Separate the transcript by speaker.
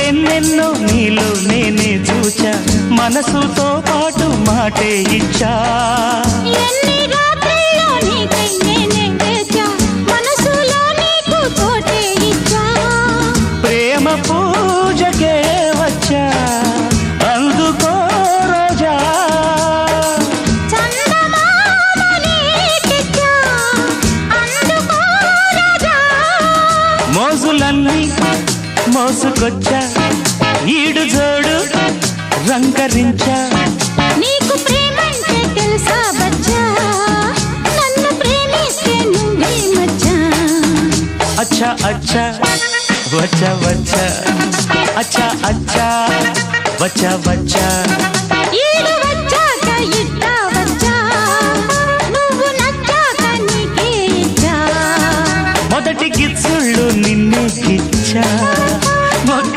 Speaker 1: ఎన్నెన్నో నీలో నేనే చూచా మనసుతో పాటు మాటే ఇచ్చా
Speaker 2: ఎన్ని రాత్రుల్లో నీకై నేనే వేచా మనసులో నీకు తోటే ఇచ్చా
Speaker 1: ప్రేమ పూజకే వచ్చా అందుకో రోజా
Speaker 2: చందమామనే తెచ్చా అందుకో రాజా
Speaker 1: మోజులన్నీ మోసుకొచ్చా ఈడు జోడు రంగరించా
Speaker 2: నీకు ప్రేమంటే తెలుసా బచ్చా నన్ను ప్రేమిస్తే నువ్వే మచ్చా
Speaker 1: అచ్చా అచ్చా వచ్చా వచ్చా అచ్చా అచ్చా వచ్చా వచ్చా